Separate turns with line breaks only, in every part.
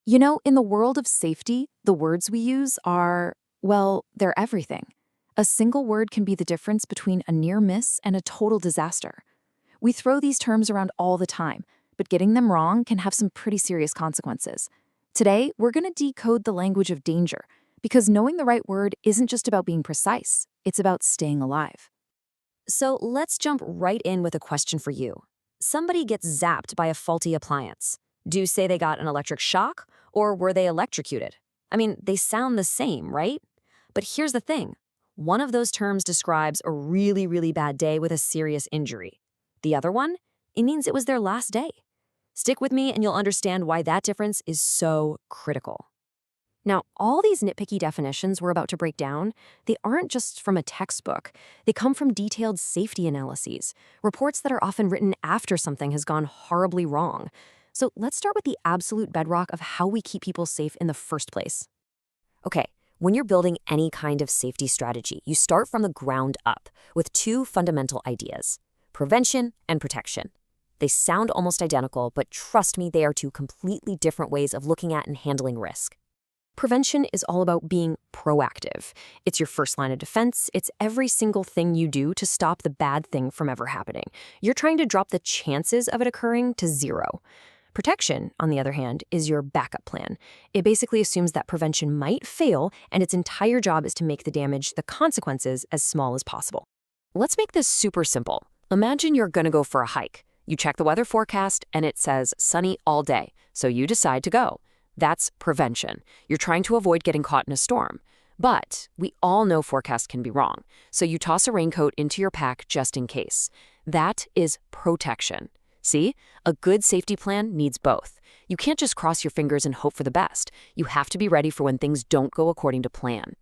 You know, in the world of safety, the words we use are, well, they're everything. A single word can be the difference between a near miss and a total disaster. We throw these terms around all the time, but getting them wrong can have some pretty serious consequences. Today, we're going to decode the language of danger, because knowing the right word isn't just about being precise, it's about staying alive.
So let's jump right in with a question for you. Somebody gets zapped by a faulty appliance. Do you say they got an electric shock, or were they electrocuted? I mean, they sound the same, right? But here's the thing. One of those terms describes a really, really bad day with a serious injury. The other one, it means it was their last day. Stick with me and you'll understand why that difference is so critical. Now, all these nitpicky definitions we're about to break down, they aren't just from a textbook. They come from detailed safety analyses, reports that are often written after something has gone horribly wrong. So let's start with the absolute bedrock of how we keep people safe in the first place. Okay, when you're building any kind of safety strategy, you start from the ground up with two fundamental ideas: prevention and protection. They sound almost identical, but trust me, they are two completely different ways of looking at and handling risk. Prevention is all about being proactive. It's your first line of defense. It's every single thing you do to stop the bad thing from ever happening. You're trying to drop the chances of it occurring to zero. Protection, on the other hand, is your backup plan. It basically assumes that prevention might fail, and its entire job is to make the damage, the consequences, as small as possible. Let's make this super simple. Imagine you're going to go for a hike. You check the weather forecast, and it says sunny all day, so you decide to go. That's prevention. You're trying to avoid getting caught in a storm. But we all know forecasts can be wrong, so you toss a raincoat into your pack just in case. That is protection. See, a good safety plan needs both. You can't just cross your fingers and hope for the best. You have to be ready for when things don't go according to plan.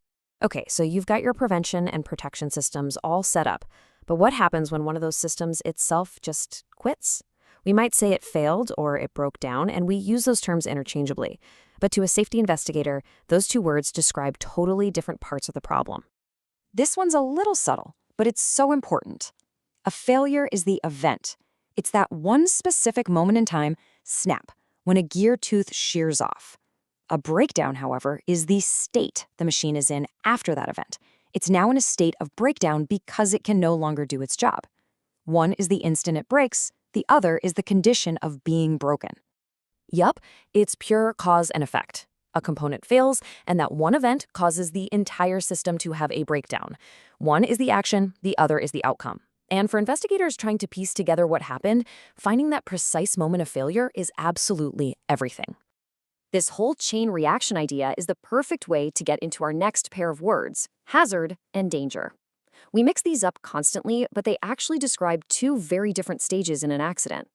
Okay, so you've got your prevention and protection systems all set up. But what happens when one of those systems itself just quits? We might say it failed or it broke down, and we use those terms interchangeably. But to a safety investigator, those two words describe totally different parts of the problem.
This one's a little subtle, but it's so important. A failure is the event. It's that one specific moment in time, snap, when a gear tooth shears off. A breakdown, however, is the state the machine is in after that event. It's now in a state of breakdown because it can no longer do its job. One is the instant it breaks, the other is the condition of being broken.
Yup, it's pure cause and effect. A component fails, and that one event causes the entire system to have a breakdown. One is the action, the other is the outcome. And for investigators trying to piece together what happened, finding that precise moment of failure is absolutely everything. This whole chain reaction idea is the perfect way to get into our next pair of words: hazard and danger. We mix these up constantly, but they actually describe two very different stages in an accident.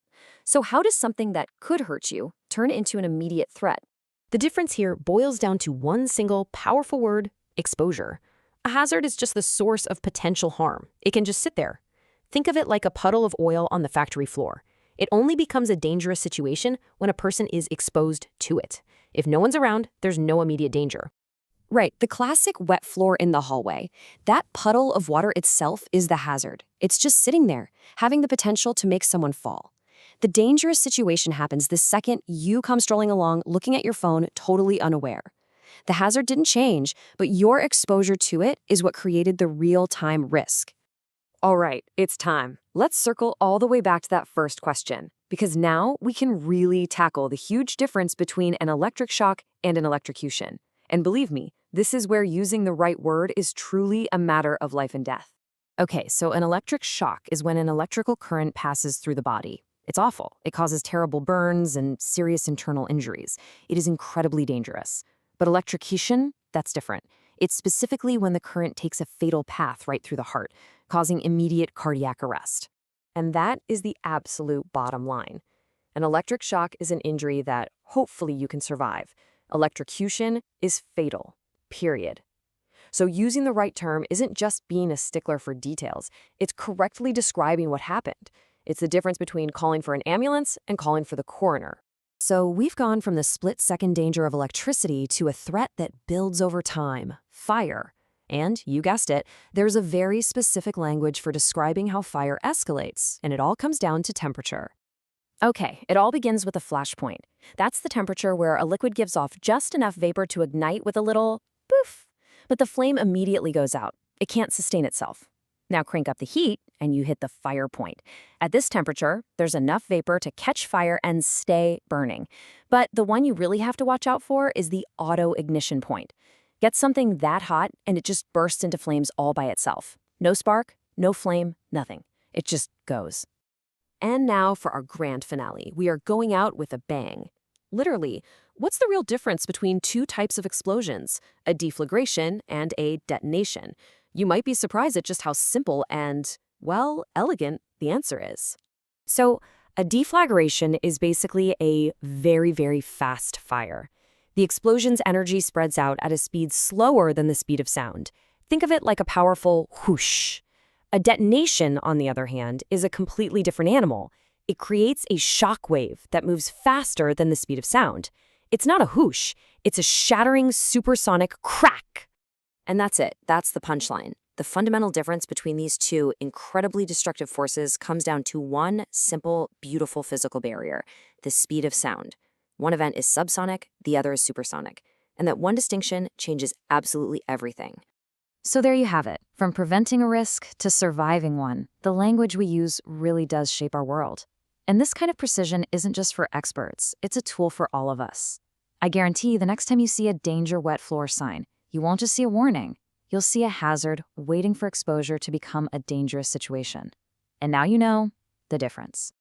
So how does something that could hurt you turn into an immediate threat? The difference here boils down to one single powerful word: exposure. A hazard is just the source of potential harm. It can just sit there. Think of it like a puddle of oil on the factory floor. It only becomes a dangerous situation when a person is exposed to it. If no one's around, there's no immediate danger.
Right, the classic wet floor in the hallway. That puddle of water itself is the hazard. It's just sitting there, having the potential to make someone fall. The dangerous situation happens the second you come strolling along, looking at your phone, totally unaware. The hazard didn't change, but your exposure to it is what created the real-time risk. All right, it's time. Let's circle all the way back to that first question, because now we can really tackle the huge difference between an electric shock and an electrocution. And believe me, this is where using the right word is truly a matter of life and death. Okay, so an electric shock is when an electrical current passes through the body. It's awful. It causes terrible burns and serious internal injuries. It is incredibly dangerous. But electrocution, that's different. It's specifically when the current takes a fatal path right through the heart, causing immediate cardiac arrest. And that is the absolute bottom line. An electric shock is an injury that hopefully you can survive. Electrocution is fatal, period. So using the right term isn't just being a stickler for details. It's correctly describing what happened. It's the difference between calling for an ambulance and calling for the coroner. So we've gone from the split-second danger of electricity to a threat that builds over time: fire. And, you guessed it, there's a very specific language for describing how fire escalates, and it all comes down to temperature.
Okay, it all begins with a flash point. That's the temperature where a liquid gives off just enough vapor to ignite with a little poof. But the flame immediately goes out. It can't sustain itself. Now crank up the heat, and you hit the fire point. At this temperature, there's enough vapor to catch fire and stay burning. But the one you really have to watch out for is the auto ignition point. Get something that hot, and it just bursts into flames all by itself. No spark, no flame, nothing. It just goes.
And now for our grand finale. We are going out with a bang. Literally, what's the real difference between two types of explosions, a deflagration and a detonation? You might be surprised at just how simple and, well, elegant the answer is. So, a deflagration is basically a very, very fast fire. The explosion's energy spreads out at a speed slower than the speed of sound. Think of it like a powerful whoosh. A detonation, on the other hand, is a completely different animal. It creates a shock wave that moves faster than the speed of sound. It's not a whoosh, it's a shattering supersonic crack. And that's it. That's the punchline. The fundamental difference between these two incredibly destructive forces comes down to one simple, beautiful physical barrier: the speed of sound. One event is subsonic, the other is supersonic. And that one distinction changes absolutely everything.
So there you have it. From preventing a risk to surviving one, the language we use really does shape our world. And this kind of precision isn't just for experts, it's a tool for all of us. I guarantee the next time you see a danger wet floor sign, you won't just see a warning. You'll see a hazard waiting for exposure to become a dangerous situation. And now you know the difference.